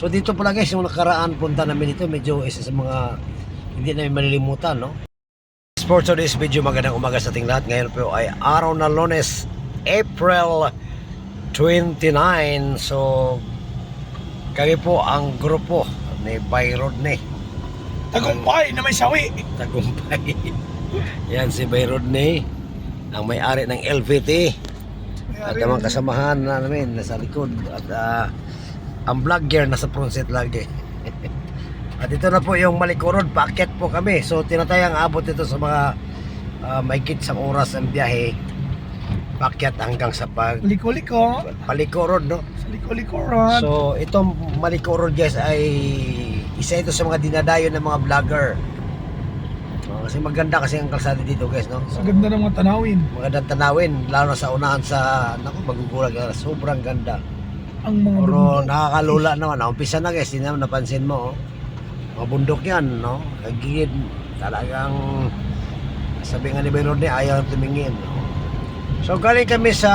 So dito pala guys, yung nakaraan punta namin ito, medyo isa sa mga hindi namin malilimutan, no? For today's video, magandang umaga sa ating lahat. Ngayon po ay araw na Lunes, April 29. So kami po ang grupo ni Bay Rodney. Tagumpay na may sawi. Tagumpay. Yan si Bay Rodney, ang may-ari ng LVT. At ang mga kasamahan namin nasa likod. At ang vlogger nasa front seat lagi. At ito na po yung Malikurod. Paakyat po kami. So tinatayang abot ito sa mga mahigit sa oras ang biyahe. Paakyat hanggang sa Liko-liko. Malikurod, no? Sa liko-likorod. So itong Malikurod guys ay isa ito sa mga dinadayo ng mga vlogger. Kasi maganda kasi ang kalsada dito guys, no? Sa ganda ng mga tanawin. Magandang tanawin, lalo na sa unahan sa, naku, magugulag, sobrang ganda. Ang mga Pero bundok. nakakalula naman, umpisa na guys, hindi naman napansin mo, oh. Mga bundok yan, no? Nagigid, talagang, sabi nga ni Bay Rodney, ayaw tumingin, no? So galing kami sa,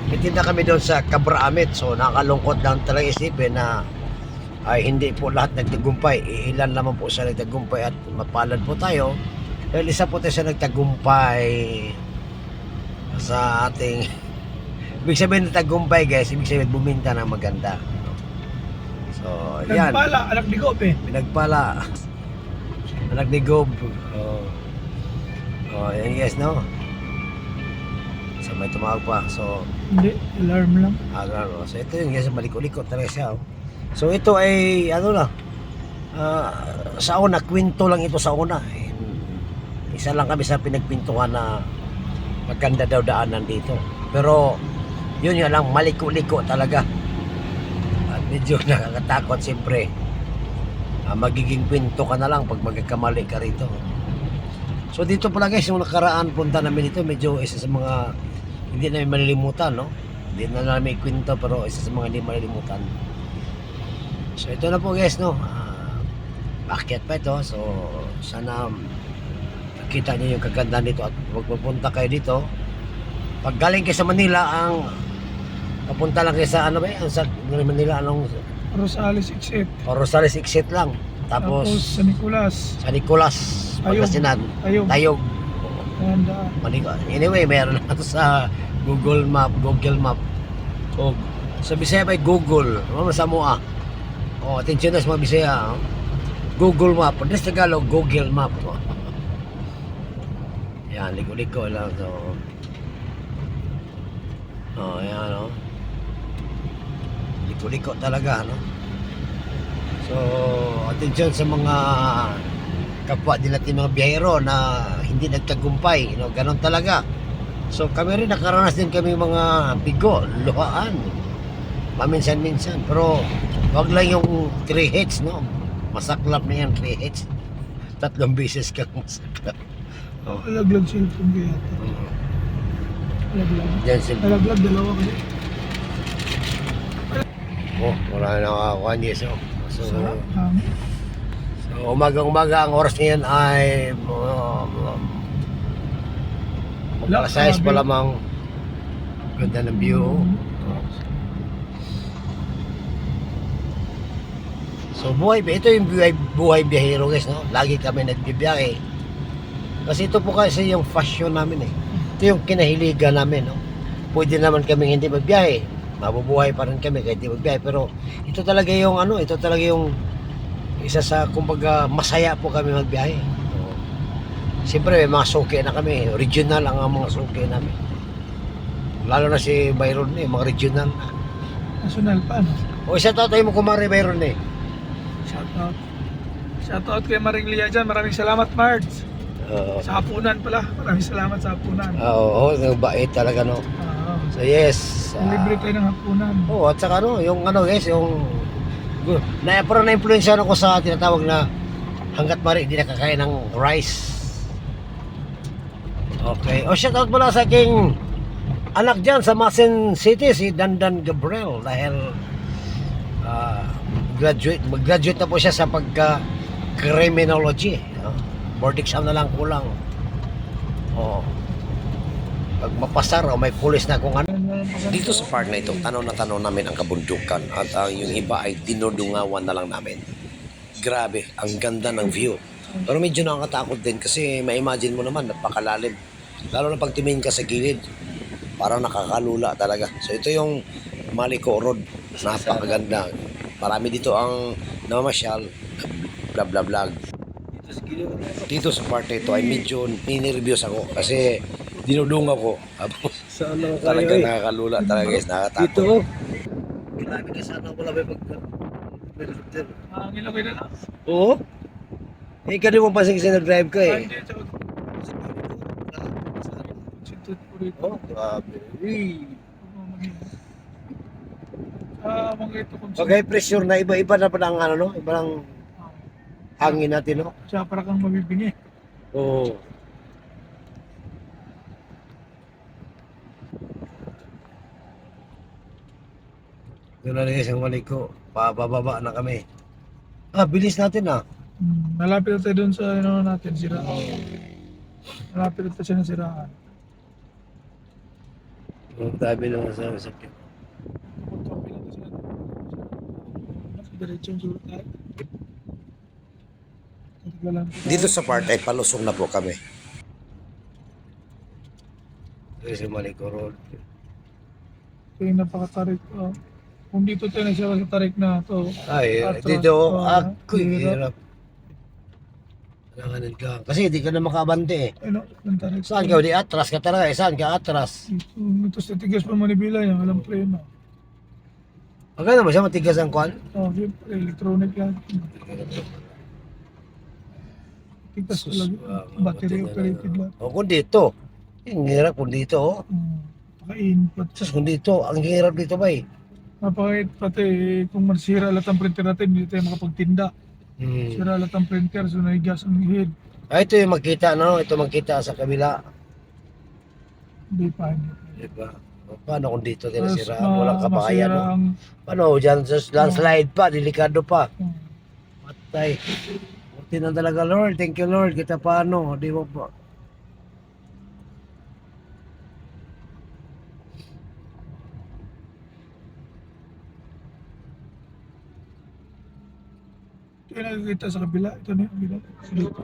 itinda kami doon sa Cabraamit, so nakakalungkot lang talaga isipin na, ay hindi po lahat nagtagumpay. Ilan naman po sa nagtagumpay at mapalad po tayo dahil isa po tayo sa nagtagumpay sa ating ibig sabihin nagtagumpay guys, ibig sabihin buminta ng maganda. So yan, Nagpala, anak ni Gope. pinagpala anak ni Gob. Yan guys, no? So may tumawag pa. So Hindi, alarm lang. so ito yung guys, maliko-liko talaga siya, oh. So ito ay ano na, sa una, kwento lang ito sa una. Isa lang kami sa pinagpintuhan na maganda daw daanan dito. Pero yun lang, maliko-liko talaga. At medyo nakakatakot siyempre. Magiging kwento ka na lang pag magkakamali ka rito. So dito pala guys, yung nakaraan punta namin ito, medyo isa sa mga hindi namin malilimutan, no? Hindi na namin kwento pero isa sa mga hindi malilimutan. So ito na po guys, no? Paakyat pa ito. So sana makita niyo yung kagandahan dito at huwag pupunta kayo dito. Pag galing kayo sa Manila, ang papunta lang kayo sa ano ba yan? Sa Manila, anong? Rosales exit. Rosales exit lang. Tapos Sa Nicolas. sa Nicolas, Pangasinan, Tayog. Tayog. Ganda. Anyway, meron na sa Google Map. O sa Bisaya ba Google? Ano sa Moa? Oh, atensyon na sa mga Bisaya. Oh. Google Map. Pwede sa Tagalog, Google Map. Oh. Yan, liko-liko lang. So, yan, no? Liko-liko talaga, no? So, atensyon sa mga kapwa din natin mga biyahero na hindi nagtagumpay, no? Ganon talaga. So, kami rin nakaranas din kami mga bigo, luhaan. Paminsan-minsan, pero wag lang yung 3 hits, no? Masaklap na yan, 3 hits. 3 beses kang masaklap. Oh. Alaglag cellphone ko yata. Alaglag. Yan si Alaglag, dalawa kasi. wala na nakakuha niya. So, Sarap. Hangin. umagang-umaga ang oras niyan ay magkakasize pa lamang. Ganda ng view. So ito yung buhay biyahero guys, no? Lagi kami nagbibiyahe. Kasi ito po kasi yung fashion namin, eh. Ito yung kinahiligan namin, no? Pwede naman kami hindi magbiyahe. Mabubuhay pa rin kami kahit hindi magbiyahe. Pero ito talaga yung ito talaga yung isa sa, kumbaga, masaya po kami magbiyahe. So, siyempre may mga suki na kami. Regional ang mga suki namin. Lalo na si Byron, mga regional na. National pa, no? O isa tayo mo kumari Byron, eh. Shoutout. Shoutout kay Maring Lia dyan. Maraming salamat, Mards. Sa hapunan pala. Maraming salamat sa hapunan. Oo, bait talaga, no? So yes. Libre kayo ng hapunan. At saka yung guys, yung parang na-influensya ako sa tinatawag na hanggat mari hindi nakakain ng rice. Okay. Shoutout pala sa aking anak dyan sa Masin City, si Dandan Gabriel, dahil mag-graduate na po siya sa pagka-criminology. Board exam na lang kulang. Pag mapasar o may pulis na kung ano. Dito sa part na ito, tanaw na tanaw namin ang kabundukan at ang yung iba ay dinudungawan na lang namin. Grabe, ang ganda ng view. Pero medyo nakakatakot din kasi ma-imagine mo naman, napakalalim. Lalo na pag tumingin ka sa gilid, parang nakakalula talaga. So ito yung Maliko Road, napakaganda. Marami dito ang namamasyal, bla bla bla. Dito sa part na ito ay medyo ninervyos ako kasi dinudungaw ko. Saan ako Talaga kayo nakakalula talaga guys, Dito nakakatakot. oh. Grabe ka sana wala may pag... Ang ilagay na lang. Oo? Eh, kani mo pasing kasi nag-drive ka eh. Hindi, tsaka sintot po rito. Oh, grabe. Uy. Mga ito kung Okay, pressure na iba-iba na pa ang ano, no? Iba ng hangin natin, no? siya para kang mabibingi. Oo. Doon na guys ang Maliko. Pababa na kami. Ah, bilis natin ah. Malapit na tayo dun sa ano natin, siraan. Malapit na tayo siya ng siraan. Ang tabi naman sa sakit. Kapag lang kasi natin. Mas diretso yung sulat tayo. Dito sa part ay palusong na po kami. Ito sa Maliko Road. Ito yung napakatarik. Kung dito tayo nagsama sa tarik na to. Ay, atras, dito ako hirap. hirap. Kailangan ka. Kasi hindi ka na makabante eh. Ano, yung tarik. Saan ka? Di atras ka talaga eh. Saan ka atras? Ito sa tigas pa Manibila yan, walang preno. Agad naman siya matigas ang kwan. Siyempre, electronic yan. Tigas ko lang, battery operated lang. O kung dito. Ang hirap kung dito oh. Paka-input. Sus, kung dito. Ang hirap dito ba eh. Napakait pati kung masira lahat ang printer natin, hindi tayo makapagtinda. Sira lahat ang printer, so naigas ang head. Ah, ito yung makita, no? Ito makita sa kabila. Hindi pa, hindi. Diba? O, paano kung dito Tapos, tinasiraan? Walang kabahayan, masira no? ang... Paano? Diyan sa landslide pa, delikado pa. Hmm. Patay. Buti na talaga, Lord. Thank you, Lord. Kita paano? Di mo pa. Ito yung nakikita sa kabila. Ito na yung kabila. Dito.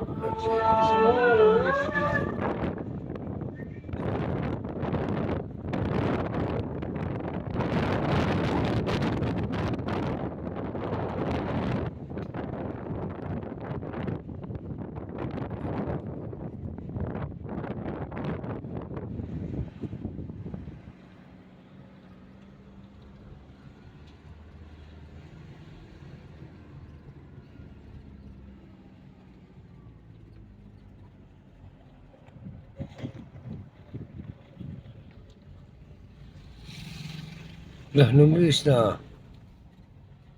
Lah, numbis na.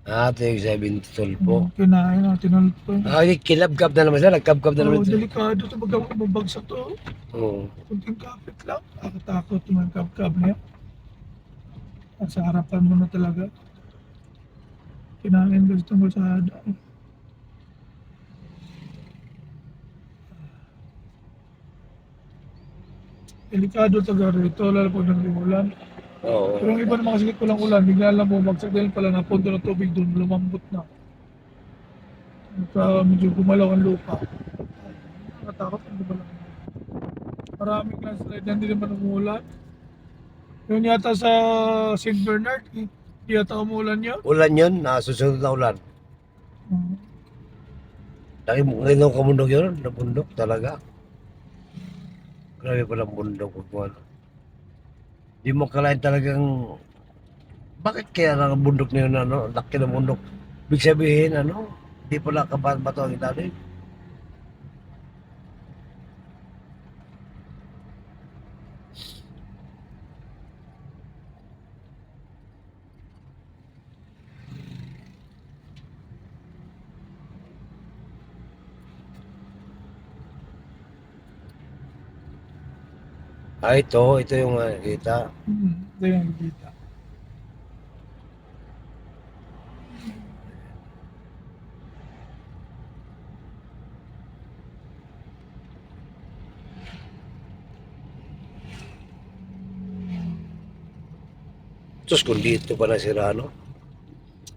Ate, yung 7 po. Kinain na, tinulot ko. Ay, kilabkab na naman sila. Nagkabkab na Oo, naman sila. delikado ito. Babagsak to. Oo. Kunting kapit lang. Nakatakot yung mga kap-kap niya. At sa harapan mo na talaga. Kinain gusto mo sa hada. Delikado talaga rito, lalo pag nag-ulan. Oo. Pero yung iba naman kasi walang ulan, bigla lang bumagsak dahil pala napunto ng tubig doon, lumambot na. At medyo gumalaw ang lupa. Nakatakot ang gumalaw. Maraming landslide na hindi naman umulan. Yun yata sa St. Bernard, hindi yata umulan yun. Ulan yun, susunod na ulan. Laki mo ngayon ng kabundok yun, nabundok talaga. Grabe palang bundok ko ano. Di mo kalain talagang bakit kaya nakabundok na yun ano, laki ng bundok. Big sabihin ano, di pala kabato ang ilalim. Ah, ito yung nakikita. Ito yung nakikita. Sus, kung dito pa nasira, no?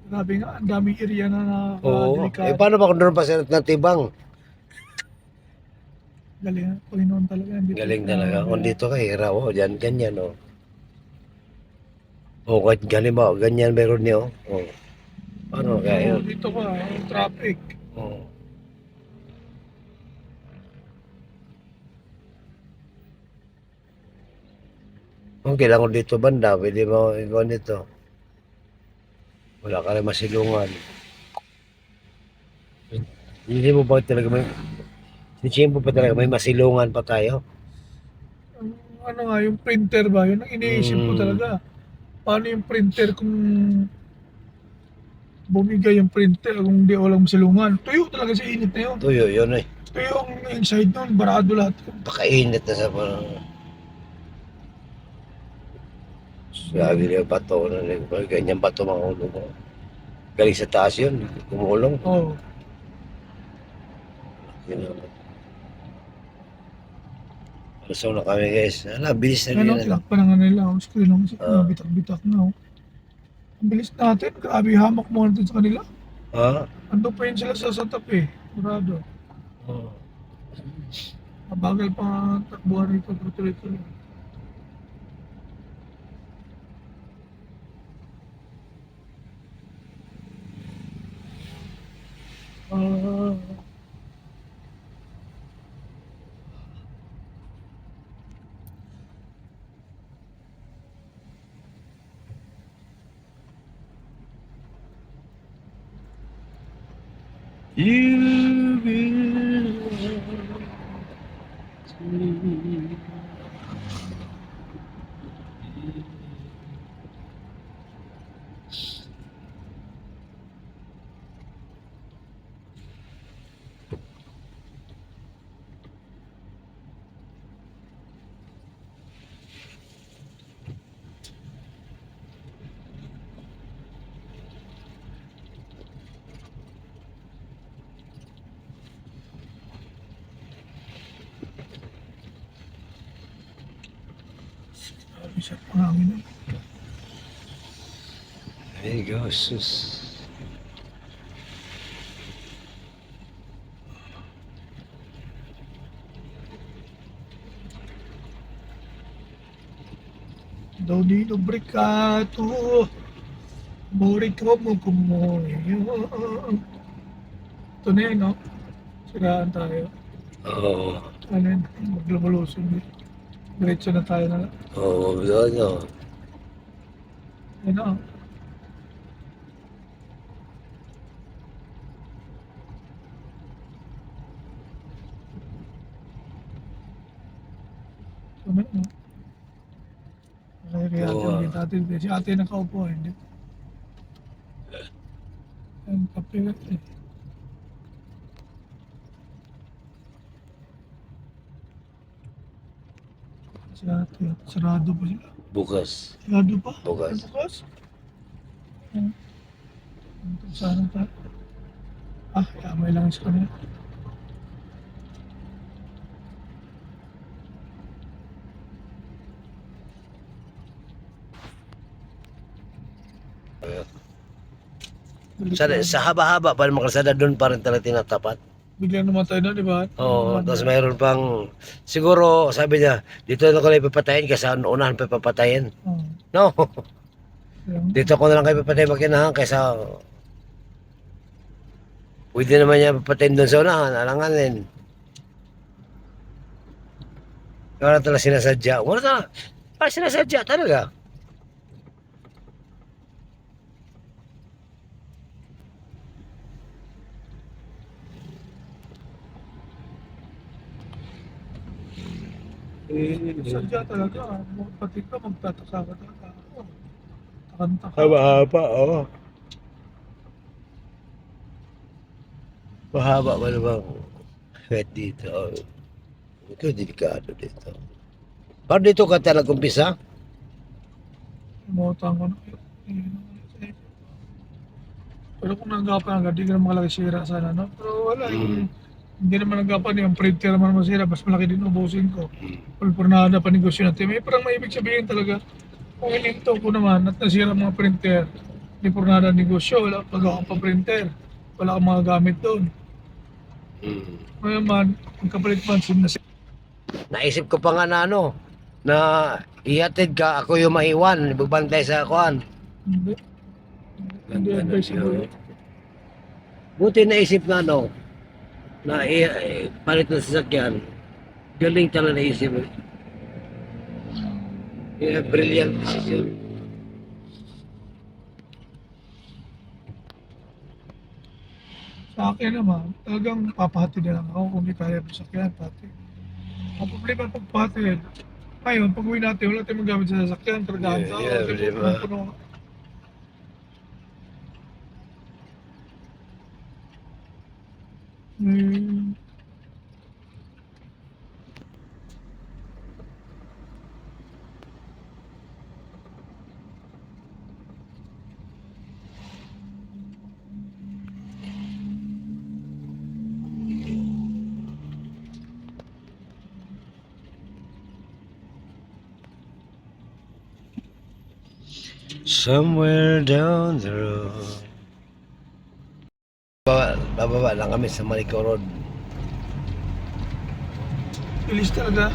Grabe nga, ang daming area na Oo. delikado. Paano ba kung doon pa sila natibang? Galing, Panginoon talaga. Hindi Galing po- talaga. Kung dito ka, hira, oh. Diyan, ganyan, oh. Oh, kahit ganyan ba, ganyan meron niyo, oh. Paano kaya yun? Dito ka, traffic. Oh. Kung kailangan dito banda, pwede mo ikaw nito. Wala ka rin masilungan. Hindi mo ba talaga may... Hindi mo pa talaga may masilungan pa tayo? Ang ano nga, yung printer ba? Yun ang iniisip ko Mm. talaga. Paano yung printer kung bumigay yung printer kung di walang masilungan? Tuyo talaga sa init na yun. Tuyo, yun eh. Tuyo ang inside nun, barado lahat. Pakainit na sa parang... Sabi niya, bato na rin. Ganyan bato mga ulo mo. Galing sa taas yun. Kumulong. Oo. Yun naman. So na kami guys. Ala, bilis na Ano, rin. tinakpan na nga nila. Ang screen lang sa Ah. bitak-bitak na. Oh. Ang bilis natin. Grabe hamak mo natin sa kanila. Ha? Ando pa yun sila sa tabi. Murado. Oh. Mabagal pa ang takbuhan rito. Tuloy-tuloy. Ah. You belong to me. Grabe siya pangangin. There you go, sus. Daw di lubrikato. Morito mo kumoyo. Ito na yun, no? Siraan tayo. Oo. Ano yun? Maglubulusin din. Diretso na tayo na lang. Oo, yun, oh. Ayun na, oh. Ito na yun, no? Kaya Oo. natin natin. Si ate nakaupo, hindi. Ang kape na eh. Si ate, sarado pa sila. Bukas. Sarado pa? Bukas. Ano bukas? Hmm. Sana tayo. Ah, kamay lang sa kanila. Sa haba-haba pa naman kalsada, doon pa rin talaga tinatapat. Biglang namatay na, di ba? Oo, tapos mayroon pang, siguro, sabi niya, dito na ko lang ipapatayin kasi unahan pa ipapatayin. Oh, No, yung, dito ko na lang kayo ipapatayin makinahan kaysa pwede naman niya papatayin doon sa unahan, alanganin. Wala talaga sinasadya. Wala talaga sinasadya talaga. sadya talaga. Pati ka, magtataka ka talaga. Takanta ka. Haba-haba, oo. Mahaba ba naman kahit dito? Oh. Ito, delikado dito. Paano dito ka talaga umpisa? Lumutang ko na. Pero kung nanggapan agad, di ka naman malaki sira sana, no? Pero wala, hindi naman nanggapan yung printer naman masira, mas malaki din ubusin ko. Pulpurnada pa negosyo natin. May parang may ibig sabihin talaga. Kung ininto ko naman at nasira mga printer, di pornada negosyo, wala pagawa pa printer. Wala kang mga gamit doon. Hmm. Ngayon man, ang kapalit man, sim na sim. Naisip ko pa nga na ano, na ihatid ka, ako yung maiwan, ibabantay sa akuan. Hindi. Hindi advisable. Buti naisip na ano, na palit ng sasakyan. Galing talaga naisip. Yeah, brilliant decision. Sa akin naman, talagang papahati na lang ako kung di kaya mo sakyan, pati. Ang problema pagpatid, ngayon, pag uwi natin, wala tayong magamit sa sasakyan, kargahan Yeah, sa yeah, ako, di ba? puno. Hmm, Somewhere down the road. Bababa lang kami sa Malicao Road. bilis talaga.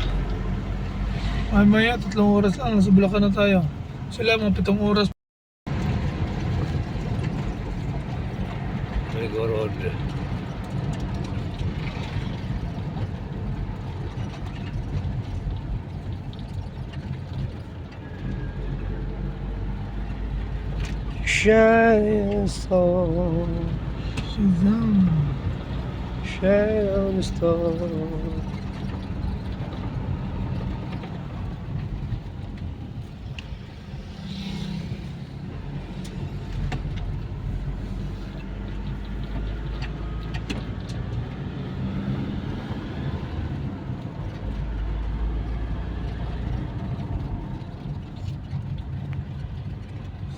Maya, 3 oras lang, nasa Bulacan na tayo. Sila, mga 7 oras. Malicao Road. Shining star, Shazam. shining star.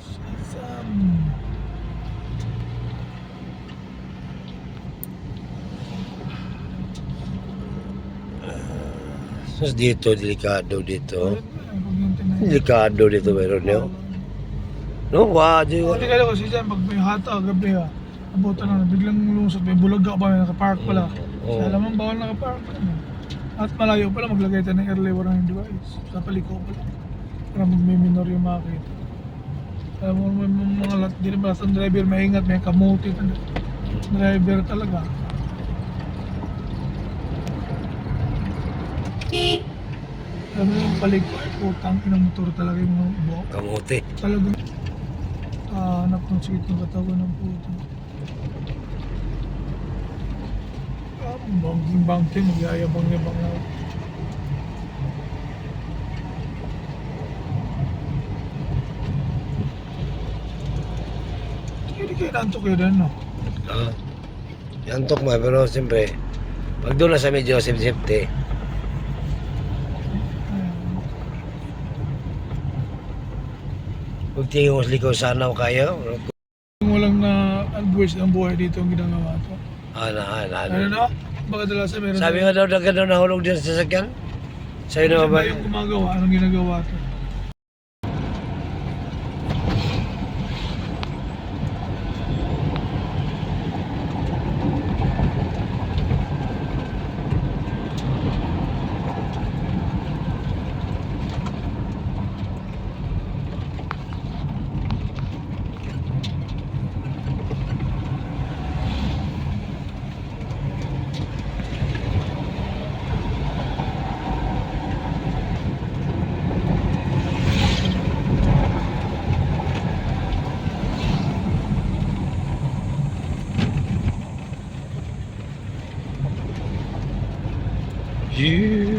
Shazam. Sus dito, delikado dito. Pag Delikado dito meron nyo. No, di Hindi kaya kasi dyan, pag may hata, gabi ha, abutan na, biglang lumusot, may bulaga pa, may nakapark pala. Oo. Sa alam bawal nakapark. At malayo pala, maglagay tayo ng early warning device. Sa paliko pala. Para magme-minor yung makita. Alam mo, may mga lat, di na basta ang driver, maingat, may kamuti. Driver talaga. Alam mo yung paliko, ay putang inang motor talaga yung mga buhok. kamuti. Talagang hanap ng sakit ng katawan ng puto. Bangking-bangking, magyayabang-yabang na. Hindi kayo nantok kayo din, no? Ah, yantok mo, pero siyempre, pag doon na sa medyo safety, pag tingin liko sana ako kayo, Kung walang na advice ng buhay dito ang ginagawa to. Ano na? Baka dala sa meron Sabi nga daw na gano'n nahulog din sa sasakyan. Sa'yo na siya ba? ba yung gumagawa? Anong ginagawa to? You